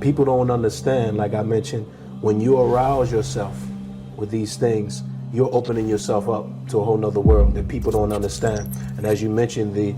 people don't understand, like I mentioned, when you arouse yourself with these things, you're opening yourself up to a whole nother world that people don't understand. And as you mentioned, the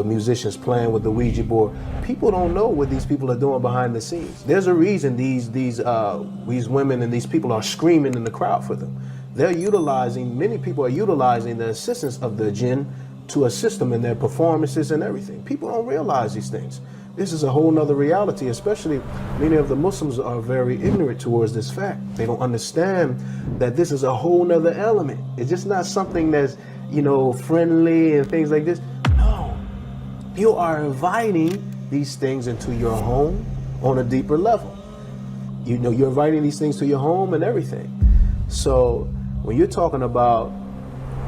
musicians playing with the Ouija board, people don't know what these people are doing behind the scenes. There's a reason these women and these people are screaming in the crowd for them. Many people are utilizing the assistance of the jinn to assist them in their performances and everything. People don't realize these things. This is a whole nother reality, especially many of the Muslims are very ignorant towards this fact. They don't understand that this is a whole nother element. It's just not something that's, friendly and things like this. No, you are inviting these things into your home on a deeper level. You're inviting these things to your home and everything. So when you're talking about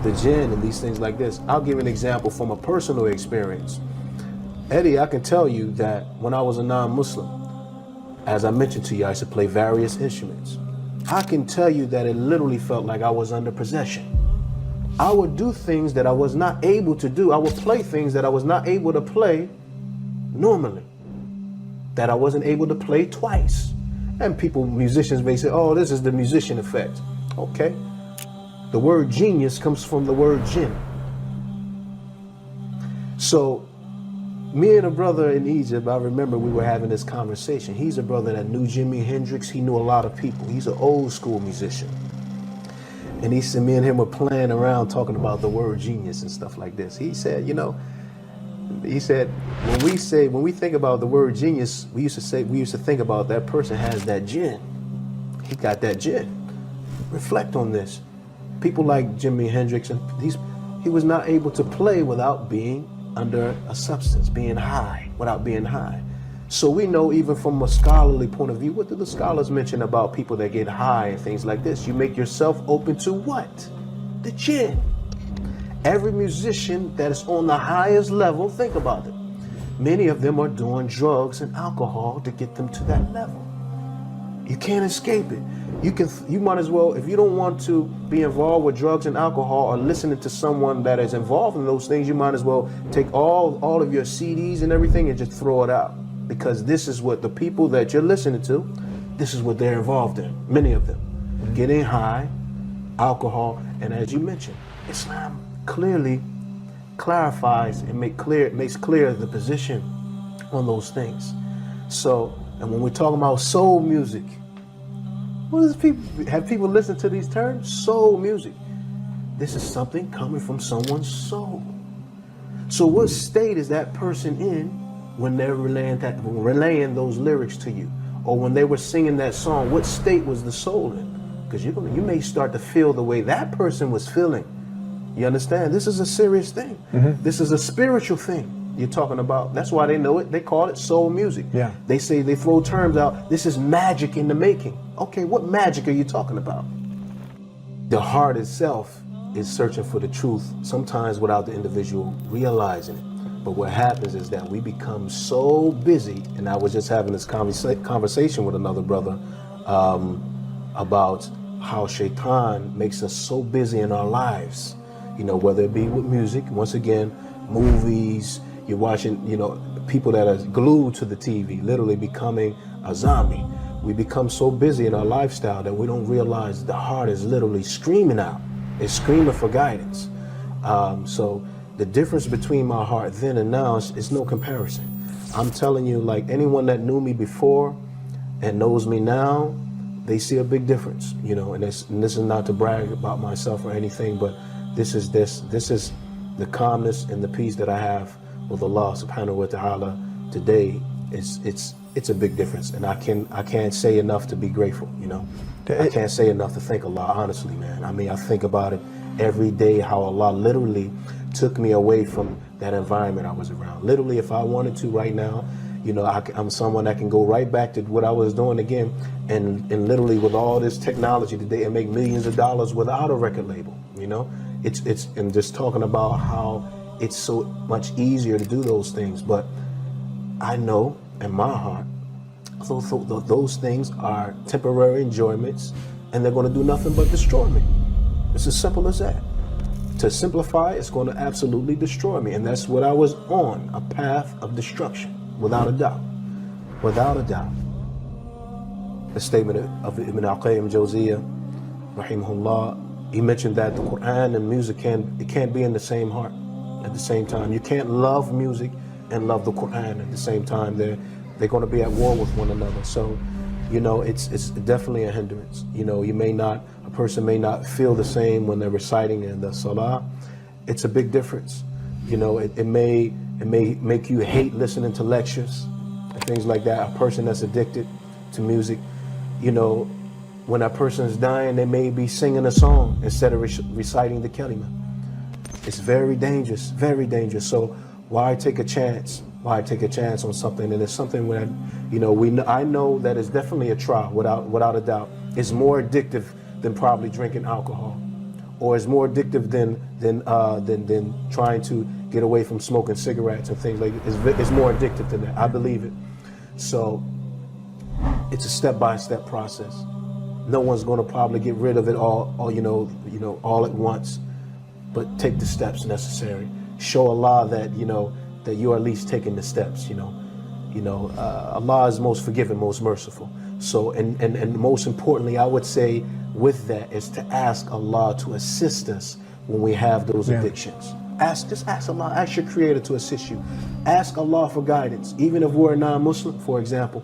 the jinn and these things like this, I'll give an example from a personal experience. Eddie, I can tell you that when I was a non-Muslim, as I mentioned to you, I used to play various instruments. I can tell you that it literally felt like I was under possession. I would do things that I was not able to do. I would play things that I was not able to play normally, that I wasn't able to play twice. And musicians may say, oh, this is the musician effect. Okay. The word genius comes from the word jinn. So, me and a brother in Egypt, I remember we were having this conversation. He's a brother that knew Jimi Hendrix. He knew a lot of people. He's an old school musician. And he said, me and him were playing around talking about the word genius and stuff like this. He said, when we think about the word genius, we used to think about that person has that jinn. He got that jinn. Reflect on this. People like Jimi Hendrix, and he was not able to play without being under a substance, without being high. So we know, even from a scholarly point of view, what do the scholars mention about people that get high and things like this? You make yourself open to what? The jinn. Every musician that is on the highest level, think about it. Many of them are doing drugs and alcohol to get them to that level. You can't escape it. You might as well, if you don't want to be involved with drugs and alcohol or listening to someone that is involved in those things, you might as well take all of your CDs and everything and just throw it out. Because this is what the people that you're listening to, this is what they're involved in, many of them. Getting high, alcohol, and as you mentioned, Islam clearly clarifies and makes clear the position on those things. So, and when we're talking about soul music, have people listened to these terms? Soul music. This is something coming from someone's soul. So what state is that person in when they're relaying those lyrics to you? Or when they were singing that song, what state was the soul in? Because you may start to feel the way that person was feeling. You understand? This is a serious thing. Mm-hmm. This is a spiritual thing you're talking about. That's why they know it. They call it soul music. Yeah. They throw terms out. This is magic in the making. Okay, what magic are you talking about? The heart itself is searching for the truth, sometimes without the individual realizing it. But what happens is that we become so busy, and I was just having this conversation with another brother about how Shaitan makes us so busy in our lives, whether it be with music, once again, movies, you're watching, people that are glued to the TV, literally becoming a zombie. We become so busy in our lifestyle that we don't realize the heart is literally screaming out. It's screaming for guidance. So the difference between my heart then and now is no comparison. I'm telling you, like anyone that knew me before and knows me now, they see a big difference, and this is not to brag about myself or anything, but this is the calmness and the peace that I have with Allah subhanahu wa ta'ala today. It's a big difference, and I can't say enough to be grateful, I can't say enough to thank Allah, honestly, man. I mean, I think about it every day, how Allah literally took me away from that environment I was around. Literally, if I wanted to right now, I'm someone that can go right back to what I was doing again, and literally with all this technology today, and make millions of dollars without a record label, It's and just talking about how it's so much easier to do those things. But I know in my heart, those things are temporary enjoyments, and they're going to do nothing but destroy me. It's as simple as that. To simplify, it's going to absolutely destroy me. And that's what I was on, a path of destruction, without a doubt. Without a doubt. the statement of Ibn al-Qayyim rahimahullah. He mentioned that the Quran and music can't be in the same heart at the same time. You can't love music and love the Quran at the same time. They're going to be at war with one another. So, you know, it's definitely a hindrance. You know, a person may not feel the same when they're reciting in the salah. It's a big difference. You know, it may make you hate listening to lectures and things like that. A person that's addicted to music, you know, when that person is dying, they may be singing a song instead of reciting the kalima. It's very dangerous, very dangerous. So why take a chance? Why take a chance on something? And it's something where, you know, I know that it's definitely a trial, without a doubt. It's more addictive than probably drinking alcohol, or it's more addictive than trying to get away from smoking cigarettes and things like that. It's more addictive than that. I believe it. So it's a step-by-step process. No one's going to probably get rid of it all all at once, but take the steps necessary. Show Allah that that you're at least taking the steps. Allah is most forgiving, most merciful. So and most importantly, I would say with that is to ask Allah to assist us when we have those addictions. Just ask Allah, ask your Creator to assist you. Ask Allah for guidance. Even if we're a non-Muslim, for example,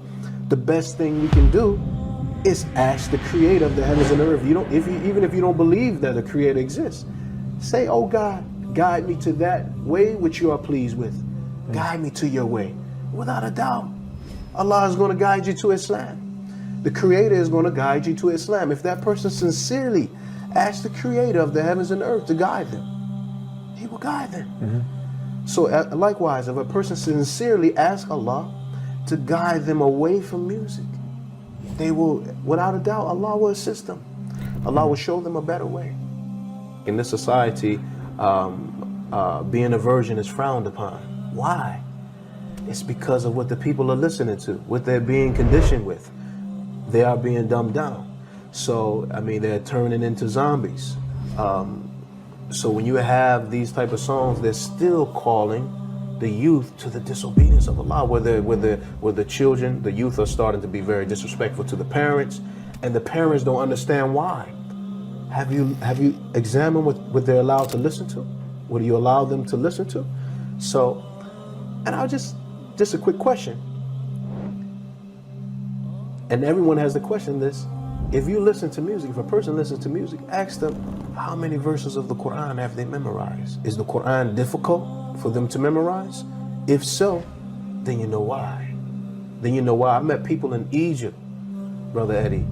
the best thing we can do is ask the Creator of the heavens and earth. Even if you don't believe that the Creator exists, say, "Oh God, guide me to that way which you are pleased with. Guide me to your way." Without a doubt, Allah is going to guide you to Islam. The Creator is going to guide you to Islam. If that person sincerely asks the Creator of the heavens and earth to guide them, He will guide them. So likewise, if a person sincerely asks Allah to guide them away from music, they will, without a doubt, Allah will assist them. Allah will show them a better way. In this society, being a virgin is frowned upon. Why? It's because of what the people are listening to, what they're being conditioned with. They are being dumbed down. So, I mean, they're turning into zombies. So when you have these type of songs, they're still calling the youth to the disobedience of Allah, where the children, the youth are starting to be very disrespectful to the parents, and the parents don't understand why. Have you examined what they're allowed to listen to? What do you allow them to listen to? So, and I'll just a quick question. And everyone has the question this. If you listen to music, if a person listens to music, ask them how many verses of the Quran have they memorized? Is the Quran difficult for them to memorize? If so, then you know why. I met people in Egypt, Brother Eddie,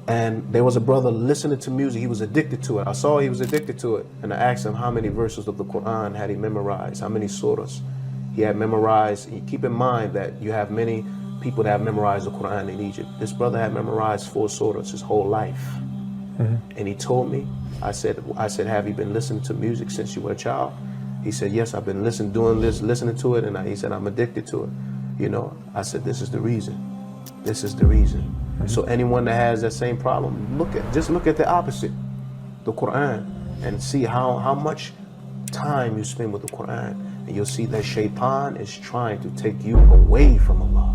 and there was a brother listening to music. He was addicted to it. I saw he was addicted to it, and I asked him how many verses of the Quran had he memorized, how many surahs he had memorized. Keep in mind that you have many people that have memorized the Quran in Egypt. This brother had memorized 4 surahs his whole life. And he told me, I said, have you been listening to music since you were a child? He said, yes, I've been listening to it, and he said, I'm addicted to it. I said, this is the reason. This is the reason. So anyone that has that same problem, just look at the opposite, the Quran, and see how much time you spend with the Quran, and you'll see that shaitan is trying to take you away from Allah.